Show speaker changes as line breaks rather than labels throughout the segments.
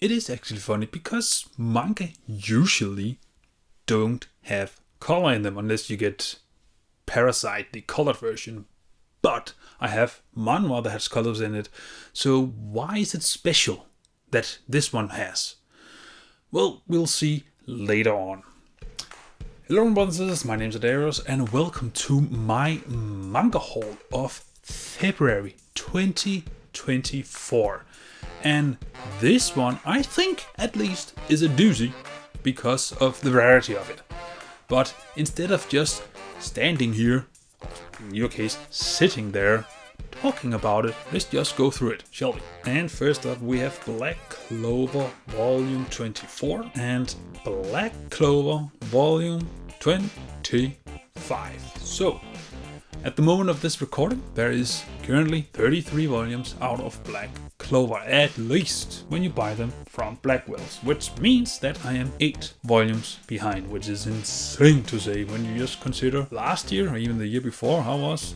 it is actually funny because manga usually don't have color in them unless you get Parasite, the colored version. But I have manhwa that has colors in it. So why is it special that this one has? Well, we'll see later on. Hello brothers and sisters, my name is Daidarius and welcome to my manga haul of February 2024. And this one, I think at least, is a doozy because of the rarity of it. But instead of just standing here, in your case sitting there, talking about it, let's just go through it, shall we? And first up we have Black Clover Volume 24 and Black Clover Volume 25. So, at the moment of this recording, there is currently 33 volumes out of Black Clover, at least when you buy them from Blackwell's, which means that I am 8 volumes behind, which is insane to say when you just consider last year or even the year before, I was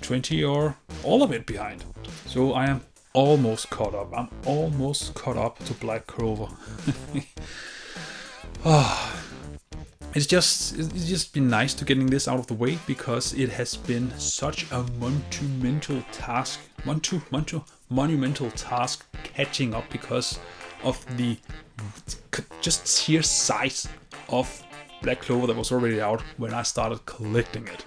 20 or all of it behind. So I am almost caught up. I'm almost caught up to Black Clover. It's just been nice to getting this out of the way because it has been such a monumental task catching up because of the just sheer size of Black Clover that was already out when I started collecting it.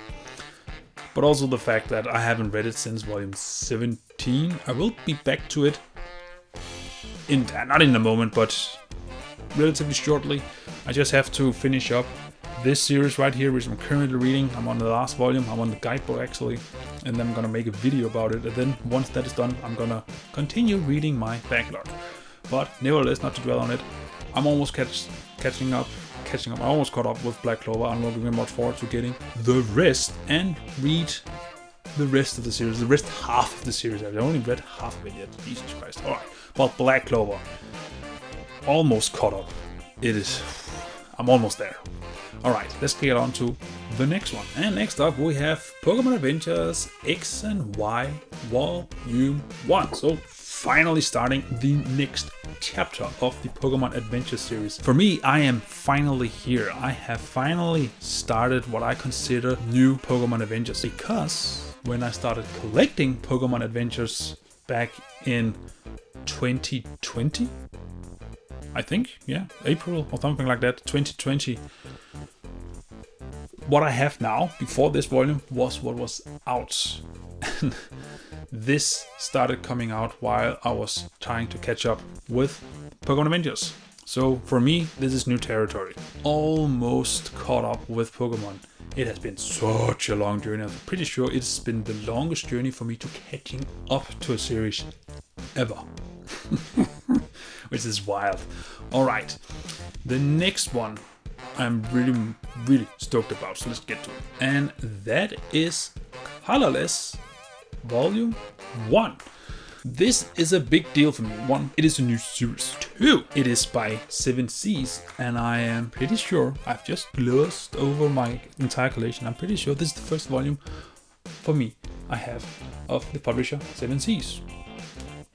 But also the fact that I haven't read it since volume 17. I will be back to it not in a moment, but relatively shortly. I just have to finish up this series right here, which I'm currently reading. I'm on the last volume, I'm on the guidebook actually, and then I'm gonna make a video about it. And then once that is done, I'm gonna continue reading my backlog. But nevertheless, not to dwell on it, I'm almost catching up. I'm almost caught up with Black Clover. I'm looking very much forward to getting the rest and read the rest of the series, the rest half of the series. I've only read half of it yet. Jesus Christ. Alright, well, Black Clover, almost caught up. I'm almost there. Alright, let's get on to the next one. And next up we have Pokemon Adventures X and Y Volume 1. So finally starting the next chapter of the Pokemon Adventure series. For me, I am finally here. I have finally started what I consider new Pokemon Adventures, because when I started collecting Pokemon Adventures back in 2020, I think, yeah, April or something like that, 2020. What I have now, before this volume, was what was out. And this started coming out while I was trying to catch up with Pokemon Adventures. So for me, this is new territory. Almost caught up with Pokemon. It has been such a long journey. I'm pretty sure it's been the longest journey for me to catching up to a series ever. Which is wild. Alright, the next one I'm really stoked about, so let's get to it. And that is Colorless Volume 1. This is a big deal for me. 1, it is a new series. 2, it is by 7 Seas, and I am pretty sure, I've just glossed over my entire collection, I'm pretty sure this is the first volume for me I have of the publisher 7 Seas.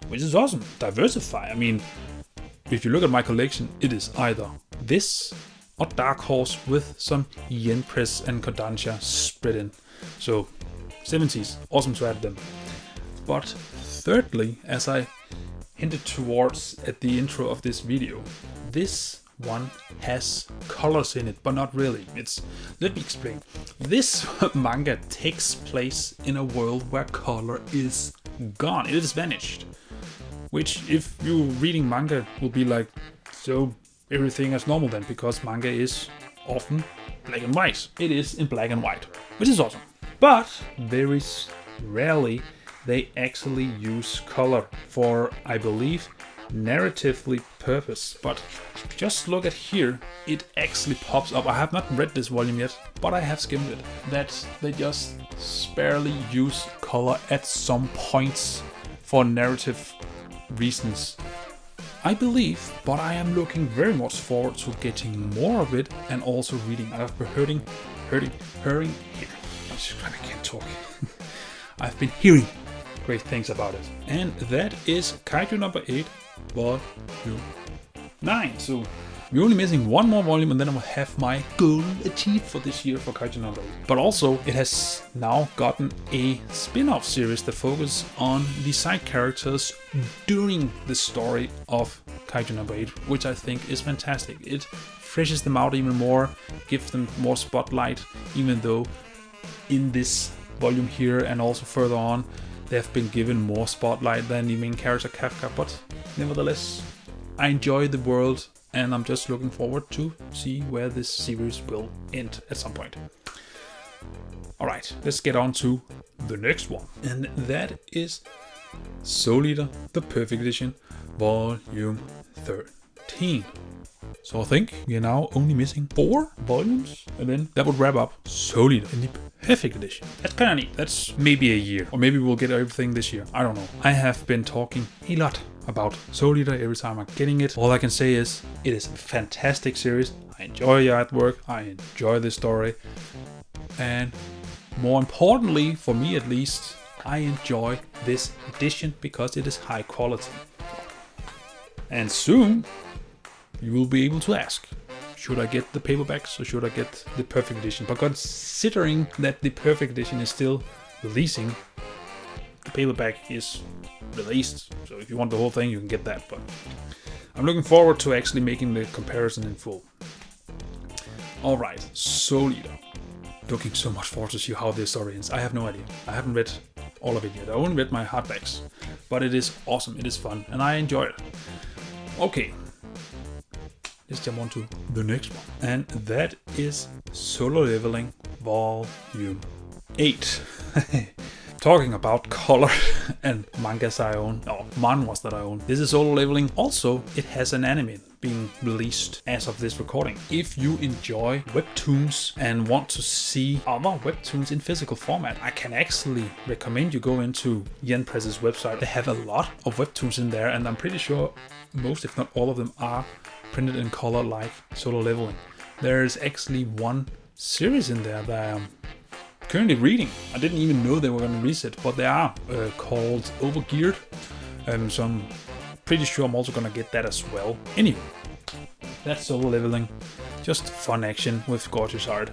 Which is awesome. Diversify. I mean, if you look at my collection, it is either this or Dark Horse with some Yen Press and Kodansha spread in. So, 7 Seas, awesome to add them. But thirdly, as I hinted towards at the intro of this video, this one has colors in it, but not really. Let me explain. This manga takes place in a world where color is gone. It is vanished. Which, if you're reading manga, will be like, so everything is normal then, because manga is often black and white. It is in black and white, which is awesome. But very rarely they actually use color for, I believe, narratively purpose. But just look at here, it actually pops up. I have not read this volume yet, but I have skimmed it. That they just barely use color at some points for narrative reasons, I believe, but I am looking very much forward to getting more of it and also reading. I've been hearing, I can't talk. I've been hearing great things about it. And that is Kaiju number 8, Volume 9. So we're only missing one more volume and then I will have my goal achieved for this year for Kaiju number 8. But also it has now gotten a spin-off series that focuses on the side characters during the story of Kaiju number 8, which I think is fantastic. It freshes them out even more, gives them more spotlight, even though in this volume here and also further on they have been given more spotlight than the main character Kafka, but nevertheless I enjoy the world and I'm just looking forward to see where this series will end at some point. Alright, let's get on to the next one, and that is Soul Eater, the Perfect Edition, Volume 13. So I think we are now only missing 4 volumes, and then that would wrap up Soul Eater in the Perfect Edition. That's kind of neat. That's maybe a year, or maybe we'll get everything this year. I don't know. I have been talking a lot about Soul Eater every time I'm getting it. All I can say is it is a fantastic series. I enjoy the artwork, I enjoy the story, and more importantly, for me at least, I enjoy this edition because it is high quality. And soon you will be able to ask, should I get the paperbacks or should I get the Perfect Edition? But considering that the Perfect Edition is still releasing, the paperback is released, so if you want the whole thing you can get that, but I'm looking forward to actually making the comparison in full. Alright, Soul Eater. Looking so much forward to see how this story ends. I have no idea. I haven't read all of it yet. I only read my hardbacks, but it is awesome, it is fun, and I enjoy it. Okay, let's jump on to the next one, and that is Solo Leveling Volume 8. Talking about color and mangas I own, or manhwas that I own. This is Solo Leveling. Also, it has an anime being released as of this recording. If you enjoy webtoons and want to see other webtoons in physical format, I can actually recommend you go into Yen Press's website. They have a lot of webtoons in there, and I'm pretty sure most, if not all of them, are printed in color like Solo Leveling. There's actually one series in there that I'm currently reading. I didn't even know they were going to release it, but they are called Overgeared, so I'm pretty sure I'm also going to get that as well. Anyway, that's Solo Leveling. Just fun action with gorgeous art.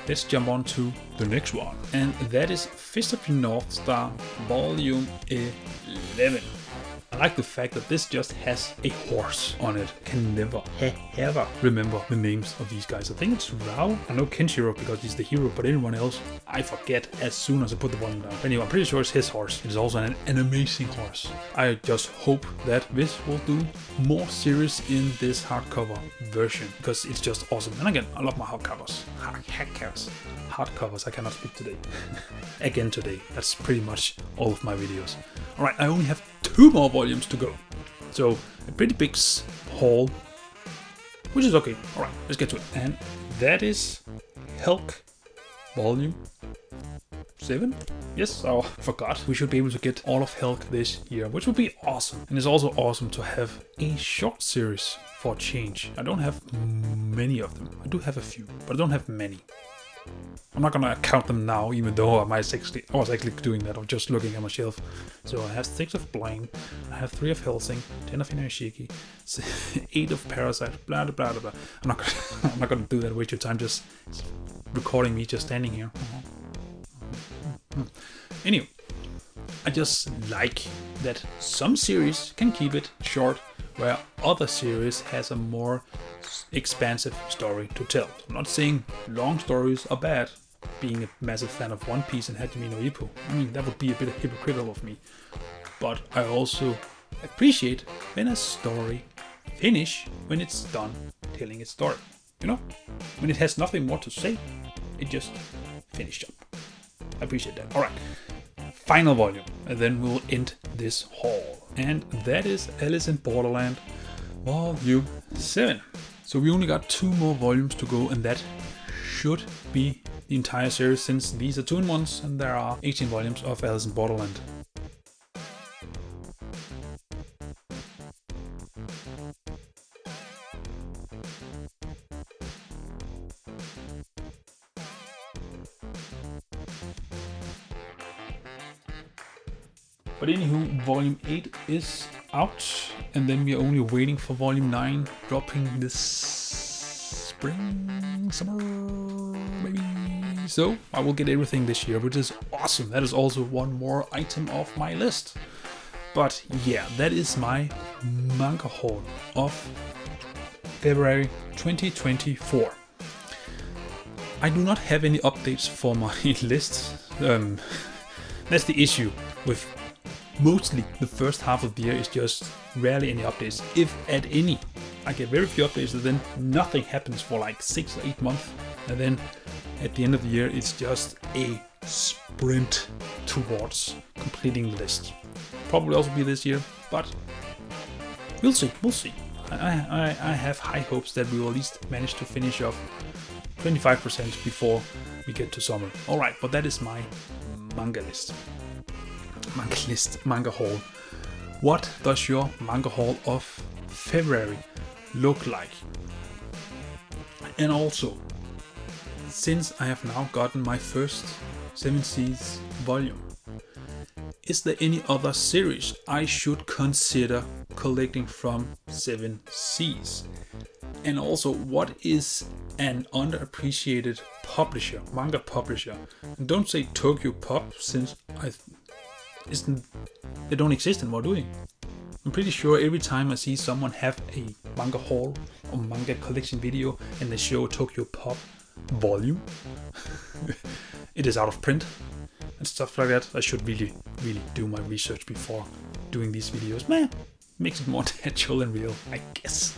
Let's jump on to the next one, and that is Fist of the North Star Volume 11. I like the fact that this just has a horse on it. I can never, ever remember the names of these guys. I think it's Rao. I know Kenshiro because he's the hero, but anyone else, I forget as soon as I put the volume down. Anyway, I'm pretty sure it's his horse. It is also an amazing horse. I just hope that this will do more series in this hardcover version because it's just awesome. And again, I love my hardcovers. Hardcovers, I cannot speak today. Again today. That's pretty much all of my videos. Alright, I only have 2 more volumes to go. So, a pretty big haul, which is okay. Alright, let's get to it. And that is Helck Volume 7? Yes, I forgot. We should be able to get all of Helck this year, which would be awesome. And it's also awesome to have a short series for a change. I don't have many of them. I do have a few, but I don't have many. I'm not gonna count them now, even though I was actually doing that. I was just looking at my shelf. So I have 6 of Blaine, I have 3 of Hellsing, 10 of Inuyashiki, 8 of Parasite, blah blah blah blah. I'm not gonna do that. Waste your time just recording me just standing here. Anyway, I just like that some series can keep it short, where other series has a more expansive story to tell. I'm not saying long stories are bad, being a massive fan of One Piece and Hajime no Ippo. I mean, that would be a bit hypocritical of me. But I also appreciate when a story finishes when it's done telling its story. You know? When it has nothing more to say, it just finished up. I appreciate that. Alright, final volume, and then we'll end this haul. And that is Alice in Borderland Volume 7. So we only got 2 more volumes to go, and that should be the entire series, since these are 2-in-1s and there are 18 volumes of Alice in Borderland. But anywho, Volume 8 is out, and then we are only waiting for volume 9 dropping this spring, summer, maybe. So I will get everything this year, which is awesome. That is also one more item off my list. But yeah, that is my manga haul of February 2024. I do not have any updates for my list. That's the issue with mostly the first half of the year is just rarely any updates, if at any. I get very few updates and then nothing happens for like 6 or 8 months, and then at the end of the year it's just a sprint towards completing the list. Probably also be this year, but we'll see. I have high hopes that we will at least manage to finish off 25% before we get to summer. Alright, but that is my manga list. Manga haul. What does your manga haul of February look like? And also, since I have now gotten my first 7 Seas volume, is there any other series I should consider collecting from 7 Seas? And also, what is an underappreciated publisher, manga publisher? And don't say Tokyo Pop, since they don't exist anymore, do they? I'm pretty sure every time I see someone have a manga haul or manga collection video and they show Tokyo Pop volume, it is out of print and stuff like that. I should really do my research before doing these videos. Man, makes it more natural and real, I guess.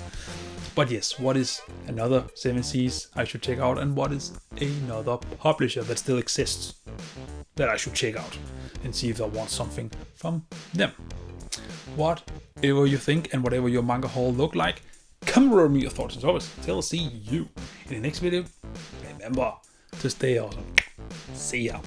But yes, what is another 7 Seas I should check out, and what is another publisher that still exists that I should check out and see if I want something from them? Whatever you think and whatever your manga haul look like, comment with me your thoughts as always. Till see you in the next video. Remember to stay awesome. See ya.